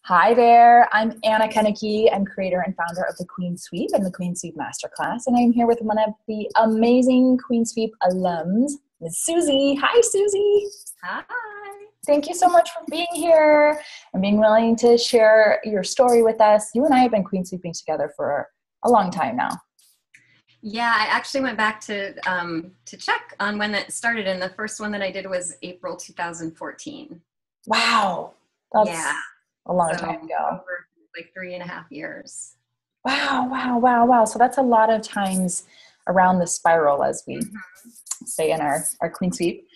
Hi there, I'm Anna Kennecke. I'm creator and founder of the Queen Sweep and the Queen Sweep Masterclass, and I'm here with one of the amazing Queen Sweep alums, Ms. Suzy. Hi, Suzy. Hi. Thank you so much for being here and being willing to share your story with us. You and I have been Queen Sweeping together for a long time now. Yeah, I actually went back to check on when that started, and the first one that I did was April 2014. Wow, that's Yeah, a long so time ago. over like 3.5 years. Wow, wow, wow, wow. So that's a lot of times around the spiral, as we Mhm. say in our Queen Sweep.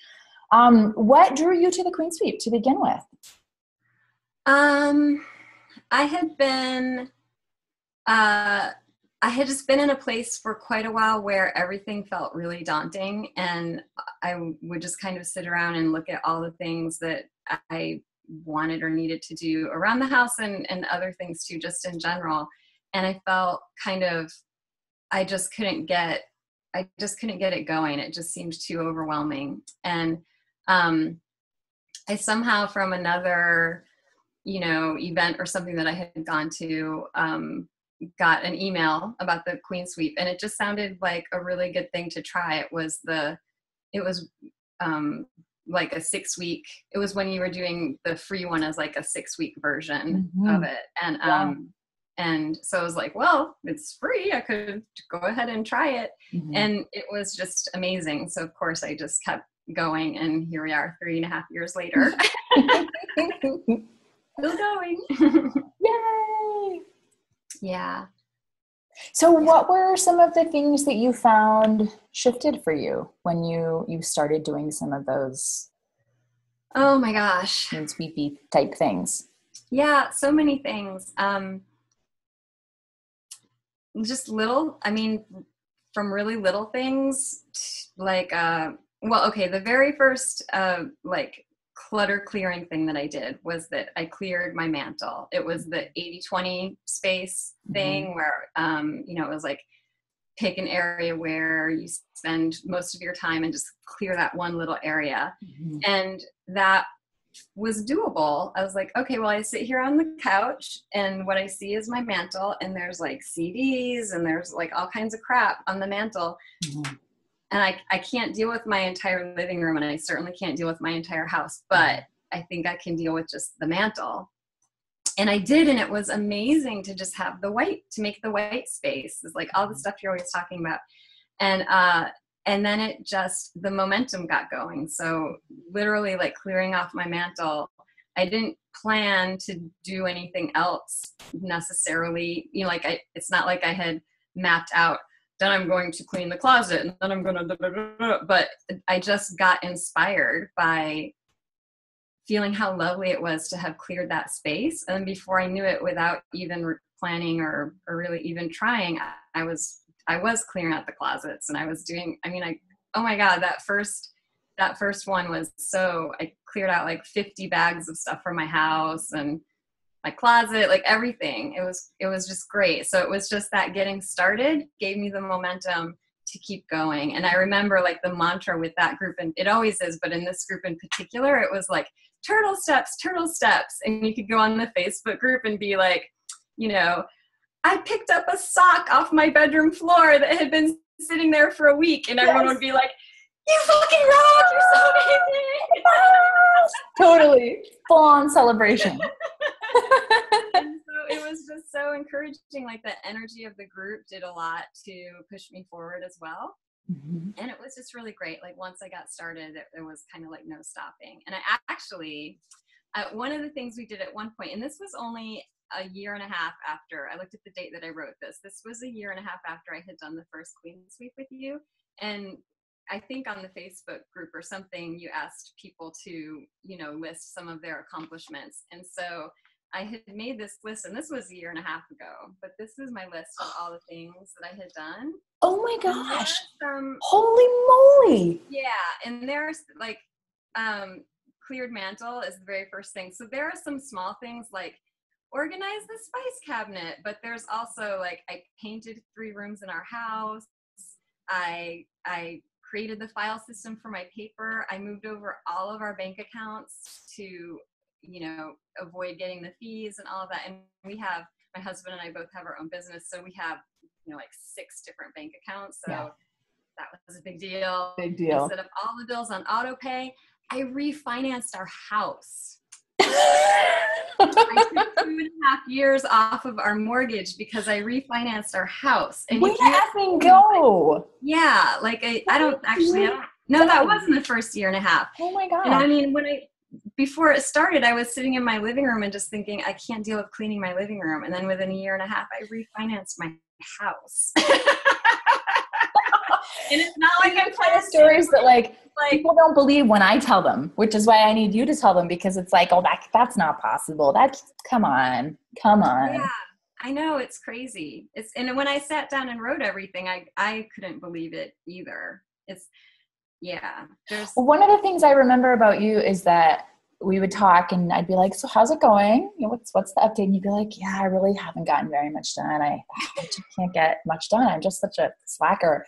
What drew you to the Queen Sweep to begin with? Um, I had been, uh, I had just been in a place for quite a while where everything felt really daunting, and I would just kind of sit around and look at all the things that I wanted or needed to do around the house and other things too, just in general. And I felt kind of, I just couldn't get, I just couldn't get it going. It just seemed too overwhelming. And um, I somehow from another, event or something that I had gone to, got an email about the Queen Sweep, and it just sounded like a really good thing to try. It was um, like a 6 week. It was when you were doing the free one as like a 6 week version of Mm-hmm. it, Yeah. and so I was like, well, it's free. I could go ahead and try it, Mm-hmm. and it was just amazing. So of course, I just kept going, and here we are, 3.5 years later, still going. Yay! Yeah. So Yeah. what were some of the things that you found shifted for you when you started doing some of those Oh my gosh. Queen Sweepy type things? Yeah, so many things. Just little, I mean, from really little things like, well, okay, the very first, like, clutter clearing thing that I did was that I cleared my mantle. It was the 80/20 space Mm-hmm. thing where, it was like pick an area where you spend most of your time and just clear that one little area. Mm-hmm. And that was doable. I was like, okay, well, I sit here on the couch and what I see is my mantle, and there's like CDs and there's like all kinds of crap on the mantle. Mm-hmm. And I can't deal with my entire living room, and I certainly can't deal with my entire house, but I think I can deal with just the mantle. And I did, and it was amazing to just have to make the white space. It's like all the stuff you're always talking about. And and then the momentum got going. So literally like clearing off my mantle, I didn't plan to do anything else necessarily. It's not like I had mapped out, then I'm going to clean the closet and then I'm going to, but I just got inspired by feeling how lovely it was to have cleared that space. And then before I knew it, without even planning or really even trying, I was clearing out the closets, and I was doing, oh my God, that first one was I cleared out like 50 bags of stuff from my house and my closet, like everything. It was just great. So it was just that getting started gave me the momentum to keep going. And I remember like the mantra with that group, and it always is, but in this group in particular, it was like turtle steps, turtle steps. And you could go on the Facebook group and be like, I picked up a sock off my bedroom floor that had been sitting there for a week, and everyone Yes. would be like, you fucking rock, you're so amazing. Totally. Full on celebration. And so it was just so encouraging. Like the energy of the group did a lot to push me forward as well. Mm-hmm. And it was just really great. Like once I got started, there was kind of like no stopping. And I actually, one of the things we did at one point, and this was only a year and a half after I looked at the date that I wrote this. This was a year and a half after I had done the first Queen Sweep with you. And I think on the Facebook group or something, you asked people to, list some of their accomplishments. And so I had made this list, and this was a year and a half ago, but this is my list of all the things that I had done. Oh my And there gosh. are some, Holy moly. yeah, and there's like, cleared mantle is the very first thing. So there are some small things like organize the spice cabinet, but there's also like I painted 3 rooms in our house. I created the file system for my paper. I moved over all of our bank accounts to avoid getting the fees and all of that. And my husband and I both have our own business. So we have, like 6 different bank accounts. So that was a big deal. Big deal. Instead of all the bills on auto pay, I refinanced our house. I took 2.5 years off of our mortgage because I refinanced our house. And way to effing go. Yeah. Like no, that wasn't the first 1.5 years. Oh my God. And I mean, before it started, I was sitting in my living room and just thinking, I can't deal with cleaning my living room. And then within 1.5 years, I refinanced my house. And it's not like I'm kind of stories that like people don't believe when I tell them, which is why I need you to tell them, because it's like, oh, that's not possible. Come on. Yeah, I know, it's crazy. And when I sat down and wrote everything, I couldn't believe it either. Well, one of the things I remember about you is that we would talk and I'd be like, so how's it going? What's the update? And you'd be like, yeah, I really haven't gotten very much done. I just can't get much done. I'm just such a slacker.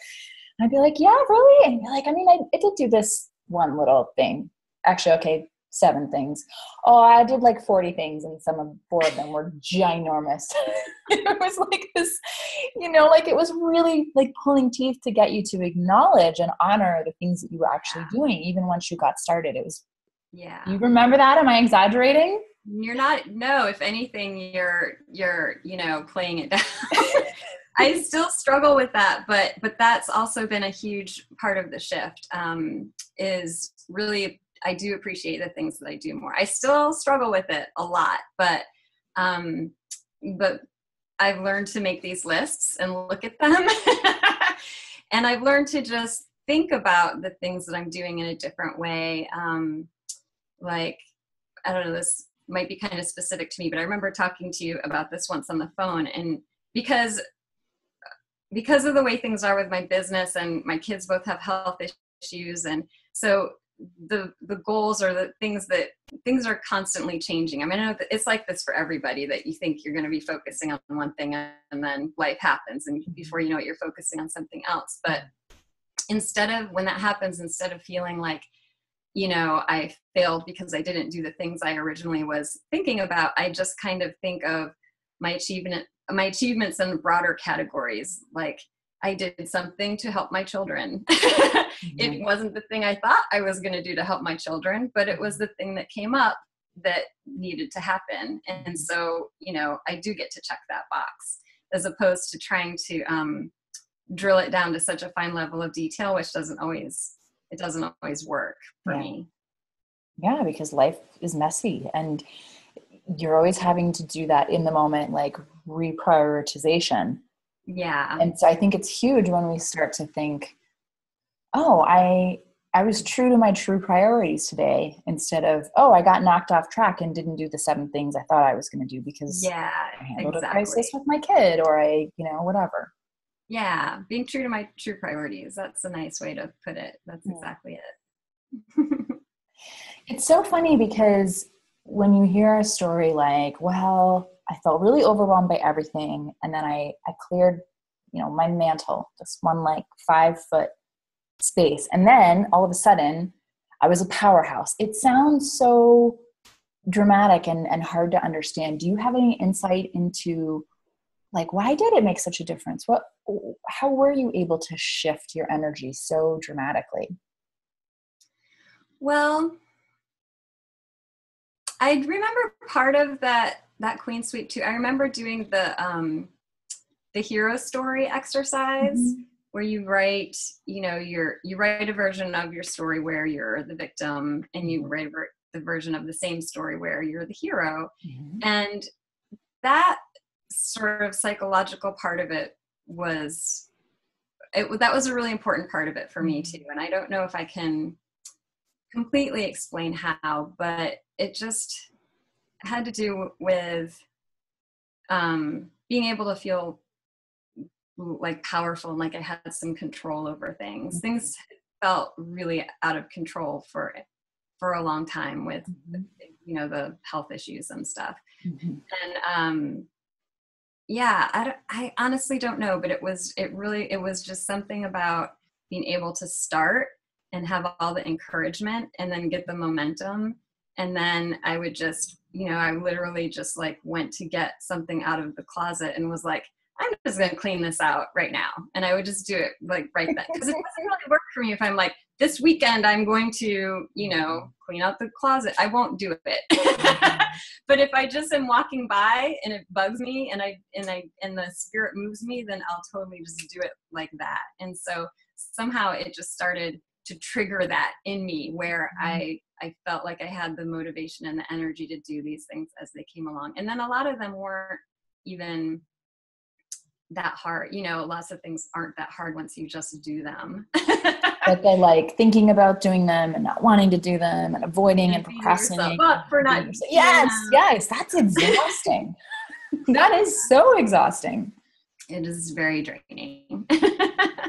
And I'd be like, yeah, really? And you're like, I mean, I did do this one little thing. Actually, okay, 7 things. Oh, I did like 40 things and 4 of them were ginormous. It was like this, like it was really like pulling teeth to get you to acknowledge and honor the things that you were actually doing, even once you got started. It was, you remember that? Am I exaggerating? You're not. No, if anything, you're playing it down. I still struggle with that, but that's also been a huge part of the shift, is really, I do appreciate the things that I do more. I still struggle with it a lot, but I've learned to make these lists and look at them. And I've learned to just think about the things that I'm doing in a different way. Like, I don't know, this might be kind of specific to me, but I remember talking to you about this once on the phone, and because of the way things are with my business, and my kids both have health issues, and so the goals or the things are constantly changing. I mean, I know that it's like this for everybody, that you think you're going to be focusing on one thing and then life happens, and before you know it, you're focusing on something else. But when that happens, instead of feeling like, I failed because I didn't do the things I originally was thinking about, I just kind of think of my achievements in broader categories. Like, I did something to help my children. It wasn't the thing I thought I was going to do to help my children, but it was the thing that came up that needed to happen. And so, I do get to check that box, as opposed to trying to drill it down to such a fine level of detail, which doesn't always work for me. Yeah, because life is messy and you're always having to do that in the moment, like reprioritization. Yeah. And so I think it's huge when we start to think, oh, I was true to my true priorities today, instead of, oh, I got knocked off track and didn't do the 7 things I thought I was going to do because I handled a crisis with my kid, or whatever. Yeah. Being true to my true priorities. That's a nice way to put it. That's exactly it. It's so funny because when you hear a story like, well, I felt really overwhelmed by everything, and then I cleared, my mantle, just one like 5-foot space, and then all of a sudden I was a powerhouse. It sounds so dramatic and hard to understand. Do you have any insight into, like, why did it make such a difference? How were you able to shift your energy so dramatically? Well, I remember part of that Queen Sweep too. I remember doing the hero story exercise, where you write, you write a version of your story where you're the victim, and you write the version of the same story where you're the hero. And that sort of psychological part of it that was a really important part of it for me too. And I don't know if I can completely explain how, but it just had to do with being able to feel like powerful and like I had some control over things. Things felt really out of control for a long time with the health issues and stuff. And I honestly don't know, but it was just something about being able to start and have all the encouragement and then get the momentum And then I would just, I literally just like went to get something out of the closet and was like, I'm just going to clean this out right now. And I would just do it like right then. Because it doesn't really work for me if I'm like, this weekend I'm going to, clean out the closet. I won't do it. But if I just am walking by and it bugs me and the spirit moves me, then I'll totally just do it like that. And so somehow it just started to trigger that in me where I felt like I had the motivation and the energy to do these things as they came along. And then a lot of them weren't even that hard. Lots of things aren't that hard once you just do them. But they like thinking about doing them and not wanting to do them and avoiding and procrastinating. For not. Yes, that's exhausting. That is so exhausting. It is very draining.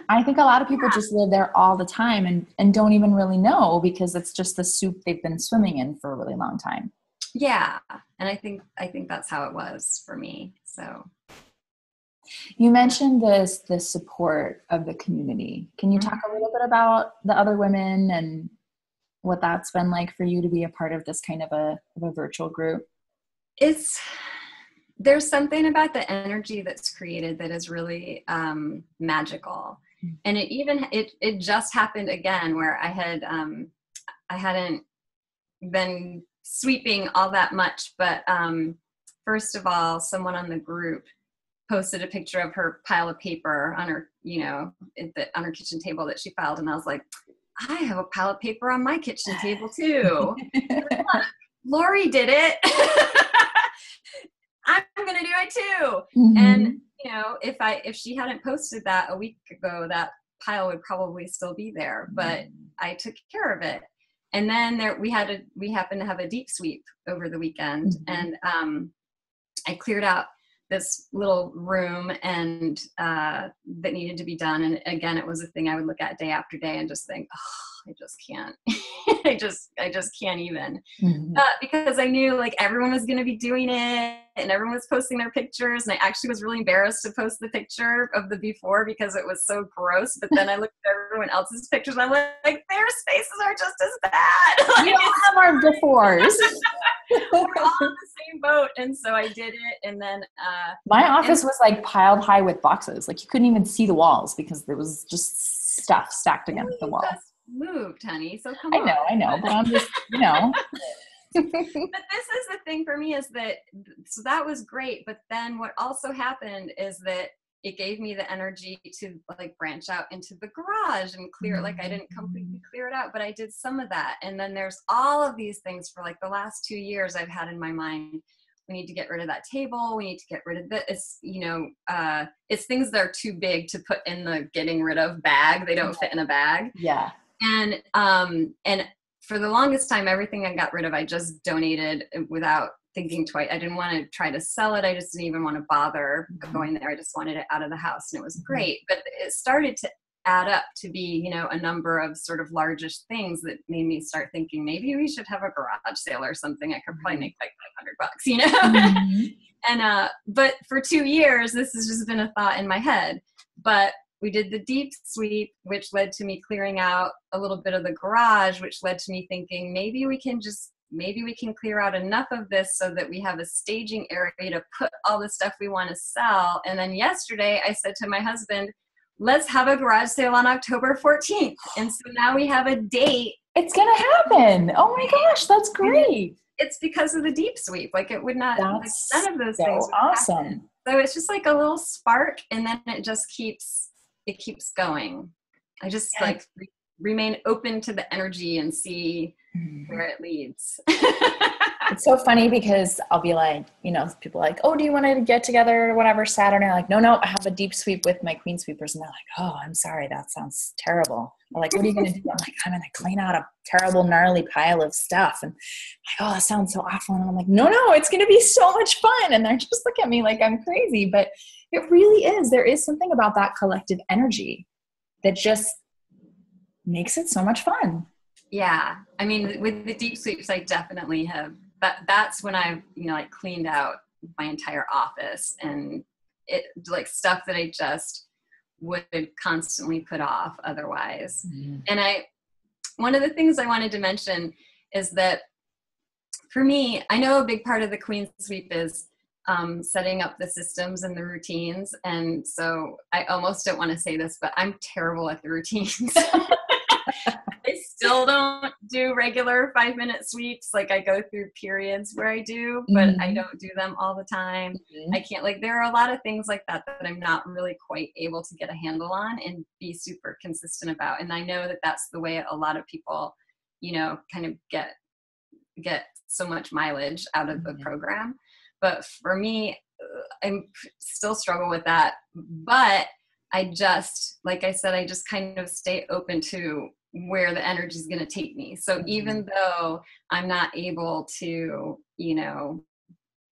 I think a lot of people just live there all the time and don't even really know because it's just the soup they've been swimming in for a really long time. Yeah. And I think that's how it was for me. So you mentioned the support of the community. Can you talk a little bit about the other women and what that's been like for you to be a part of this kind of a virtual group? There's something about the energy that's created that is really magical. And it just happened again where I hadn't been sweeping all that much, but first of all, someone on the group posted a picture of her pile of paper on her, on her kitchen table that she filed. And I was like, I have a pile of paper on my kitchen table too. Lori did it. I'm going to do it too. Mm-hmm. And, if she hadn't posted that a week ago, that pile would probably still be there, but I took care of it. And then we happened to have a deep sweep over the weekend. Mm-hmm. And I cleared out this little room and that needed to be done. And again, it was a thing I would look at day after day and just think, oh, I just can't. I just can't even. Mm-hmm. Because I knew like everyone was going to be doing it and everyone was posting their pictures. And I actually was really embarrassed to post the picture of the before because it was so gross. But then I looked at everyone else's pictures and I'm like, their faces are just as bad. Like, we all have our befores. We're all in the same boat. And so I did it. And then my office was like piled high with boxes. Like you couldn't even see the walls because there was just stuff stacked against the wall. Moved, honey. So come on. I know, but I'm just, But this is the thing for me is that, so that was great. But then what also happened is that it gave me the energy to like branch out into the garage and clear it. Like I didn't completely clear it out, but I did some of that. And then there's all of these things for like the last 2 years I've had in my mind. We need to get rid of that table. We need to get rid of this. It's things that are too big to put in the getting rid of bag. They don't fit in a bag. Yeah. And for the longest time, everything I got rid of, I just donated without thinking twice. I didn't want to try to sell it. I just didn't even want to bother going there. I just wanted it out of the house and it was great. But it started to add up to be, a number of sort of largish things that made me start thinking maybe we should have a garage sale or something. I could probably make like $500, Mm-hmm. And, but for 2 years, this has just been a thought in my head, but we did the deep sweep, which led to me clearing out a little bit of the garage, which led to me thinking maybe we can clear out enough of this so that we have a staging area to put all the stuff we want to sell. And then yesterday I said to my husband, let's have a garage sale on October 14th. And so now we have a date. It's going to happen. Oh my gosh, that's great. It's because of the deep sweep. Like it would not, none of those so things would awesome. Happen. So it's just like a little spark and then it just keeps going. I just remain open to the energy and see where it leads. It's so funny because I'll be like, people are like, oh, do you want to get together or whatever Saturday? I'm like, no, I have a deep sweep with my queen sweepers. And they're like, oh, I'm sorry. That sounds terrible. They're like, what are you going to do? I'm like, I'm going to clean out a terrible, gnarly pile of stuff. And I'm like, oh, that sounds so awful. And I'm like, no, it's going to be so much fun. And they're just looking at me like I'm crazy, but it really is. There is something about that collective energy that just makes it so much fun. Yeah. I mean, with the deep sweeps, I definitely have, that's when I've, cleaned out my entire office and it like stuff that I just would constantly put off otherwise. Mm-hmm. And one of the things I wanted to mention is that for me, I know a big part of the Queen Sweep is setting up the systems and the routines. And so I almost don't want to say this, but I'm terrible at the routines. I still don't do regular 5-minute sweeps. Like I go through periods where I do, but I don't do them all the time. I can't, like, there are a lot of things like that that I'm not really quite able to get a handle on and be super consistent about. And I know that that's the way a lot of people, you know, kind of get so much mileage out of the program. But for me, I still struggle with that. But I just, like I said, I just kind of stay open to where the energy is going to take me. So even though I'm not able to, you know,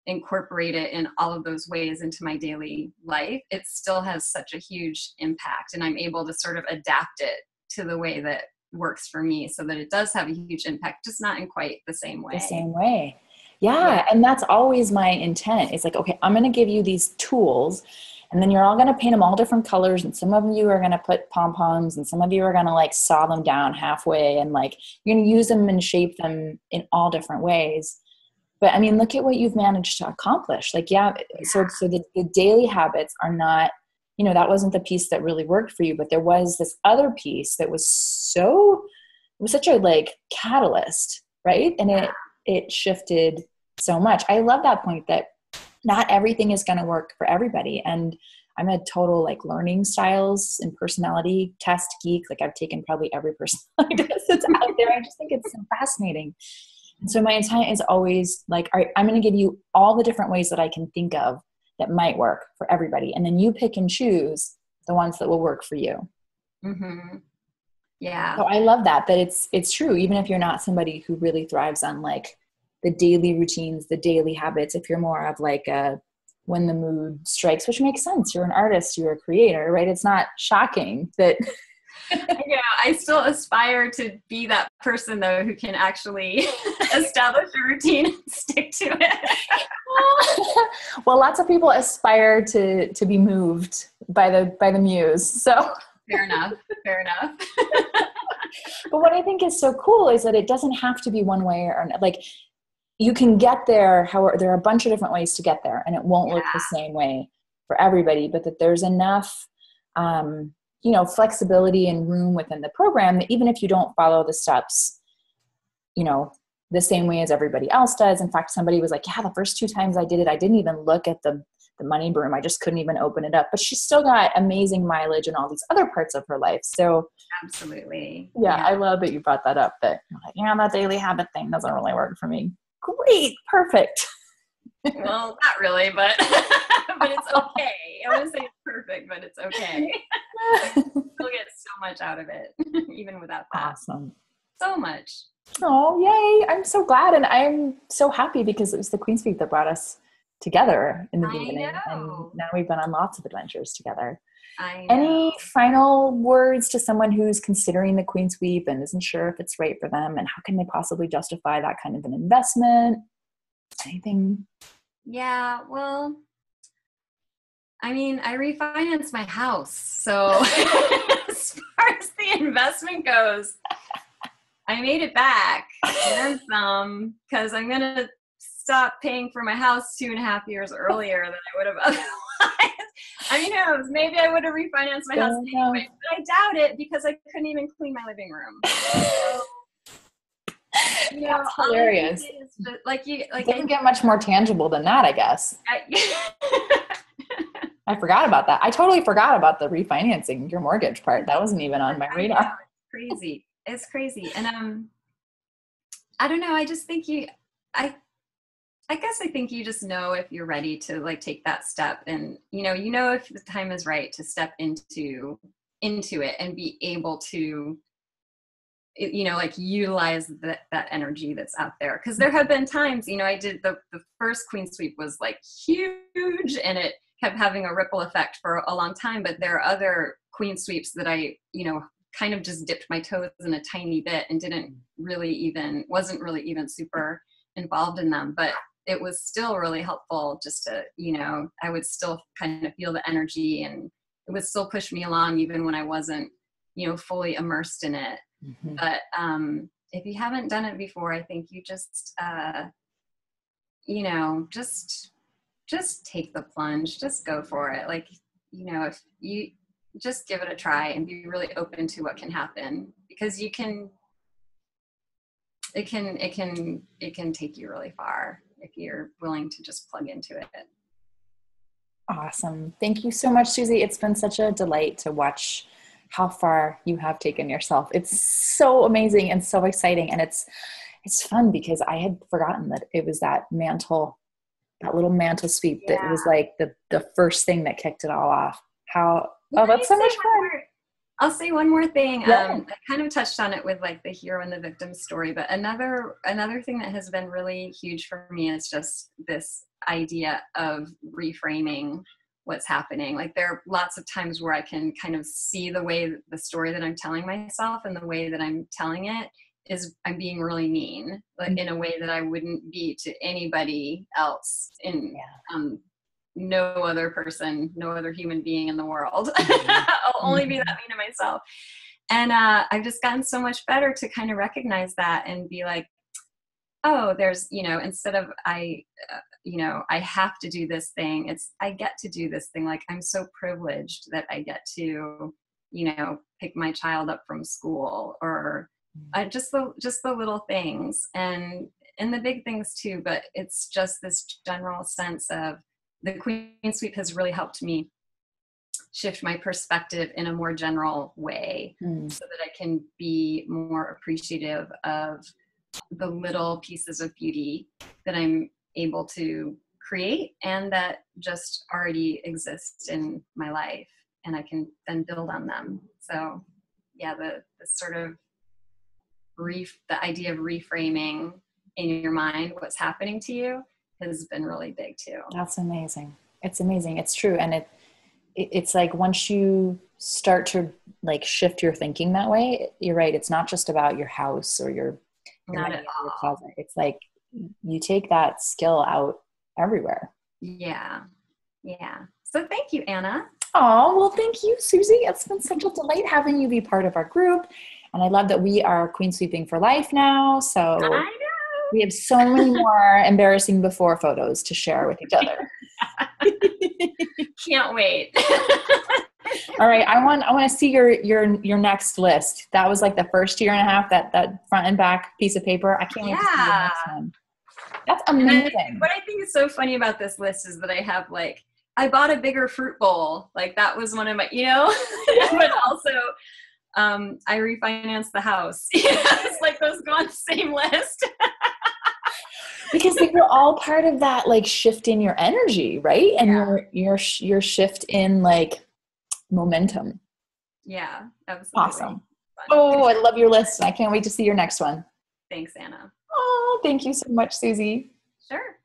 incorporate it in all of those ways into my daily life, it still has such a huge impact. And I'm able to sort of adapt it to the way that works for me so that it does have a huge impact, just not in quite the same way. The same way. Yeah. And that's always my intent. It's like, okay, I'm going to give you these tools, and then you're all going to paint them all different colors. And some of you are going to put pom-poms, and some of you are going to like saw them down halfway, and like you're going to use them and shape them in all different ways. But I mean, look at what you've managed to accomplish. Like, so the daily habits are not, you know, that wasn't the piece that really worked for you, but there was this other piece that was it was such a like catalyst, right? And it shifted so much. I love that point that not everything is going to work for everybody. And I'm a total like learning styles and personality test geek. Like I've taken probably every personality test that's out there. I just think it's so fascinating. And so my intent is always like, all right, I'm going to give you all the different ways that I can think of that might work for everybody. And then you pick and choose the ones that will work for you. Mm-hmm. Yeah. So I love that it's true. Even if you're not somebody who really thrives on like the daily routines, the daily habits, if you're more of like a when the mood strikes, which makes sense. You're an artist, you're a creator, right? It's not shocking that. Yeah, I still aspire to be that person though who can actually establish a routine and stick to it. Well, lots of people aspire to be moved by the muse. So fair enough. But what I think is so cool is that it doesn't have to be one way or another. Like you can get there. However, there are a bunch of different ways to get there, and it won't look the same way for everybody, but that there's enough, flexibility and room within the program that even if you don't follow the steps, you know, the same way as everybody else does. In fact, somebody was like, yeah, the first 2 times I did it, I didn't even look at the money broom. I just couldn't even open it up, but she still got amazing mileage in all these other parts of her life. So absolutely. Yeah. I love that you brought that up, that you're like, yeah, that daily habit thing doesn't really work for me. Great. Perfect. Well, not really, but but it's okay. I wouldn't say it's perfect, but it's okay. You'll get so much out of it, even without that. Awesome. So much. Oh, yay. I'm so glad. And I'm so happy because it was the Queen Sweep that brought us together in the beginning. And now we've been on lots of adventures together. I know. Any final words to someone who's considering the Queen Sweep and isn't sure if it's right for them, and how can they possibly justify that kind of an investment? Anything? Yeah, well, I mean, I refinanced my house. So as far as the investment goes, I made it back and then some, because I'm going to stop paying for my house 2.5 years earlier than I would have otherwise. I mean, who knows? Maybe I would have refinanced my house anyway, but I doubt it because I couldn't even clean my living room. So, you know, that's hilarious. It doesn't get much more tangible than that, I guess. I forgot about that. I totally forgot about the refinancing your mortgage part. That wasn't even on my radar. It's crazy. And I don't know. I just think I guess I think you just know if you're ready to like take that step, and you know if the time is right to step into it and be able to, you know, like utilize that energy that's out there. Because there have been times, you know, I did the first Queen Sweep was like huge and it kept having a ripple effect for a long time. But there are other Queen Sweeps that I, you know, kind of just dipped my toes in a tiny bit and wasn't really even super involved in them. But it was still really helpful just to, you know, I would still kind of feel the energy and it would still push me along even when I wasn't, you know, fully immersed in it. Mm-hmm. But if you haven't done it before, I think you just just take the plunge, just go for it. Like, if you just give it a try and be really open to what can happen, because it can take you really far if you're willing to just plug into it. Awesome. Thank you so much, Suzy. It's been such a delight to watch how far you have taken yourself. It's so amazing and so exciting. And it's fun because I had forgotten that it was that little mantle sweep that was like the first thing that kicked it all off. That's so much fun. I'll say one more thing. Yeah. I kind of touched on it with like the hero and the victim story, but another thing that has been really huge for me is just this idea of reframing what's happening. Like, there are lots of times where I can kind of see the story that I'm telling myself, and the way that I'm telling it is I'm being really mean, like in a way that I wouldn't be to anybody else, no other person, no other human being in the world. I'll only be that mean to myself. And I've just gotten so much better to kind of recognize that and be like, oh, there's, instead of I have to do this thing, it's I get to do this thing. Like, I'm so privileged that I get to, pick my child up from school, or just the little things, and the big things too. But it's just this general sense of the Queen Sweep has really helped me shift my perspective in a more general way, so that I can be more appreciative of the little pieces of beauty that I'm able to create and that just already exist in my life, and I can then build on them. So yeah, the sort of the idea of reframing in your mind what's happening to you has been really big too. That's amazing. It's amazing. It's true. And it's like, once you start to like shift your thinking that way, you're right. It's not just about your house or your closet. It's like you take that skill out everywhere. Yeah. So thank you, Anna. Oh, well, thank you, Suzy. It's been such a delight having you be part of our group. And I love that we are Queen Sweeping for life now. So I know. We have so many more embarrassing before photos to share with each other. Can't wait. All right. I want to see your next list. That was like the first year and a half, that front and back piece of paper. I can't wait to see the next one. That's amazing. What I think is so funny about this list is that I have like, I bought a bigger fruit bowl. Like, that was one of my, but also I refinanced the house. It's like those go on the same list. Because they were all part of that like shift in your energy, right? And your shift in like momentum. Yeah, absolutely. Awesome. Oh, I love your list. I can't wait to see your next one. Thanks, Anna. Oh, thank you so much, Suzy. Sure.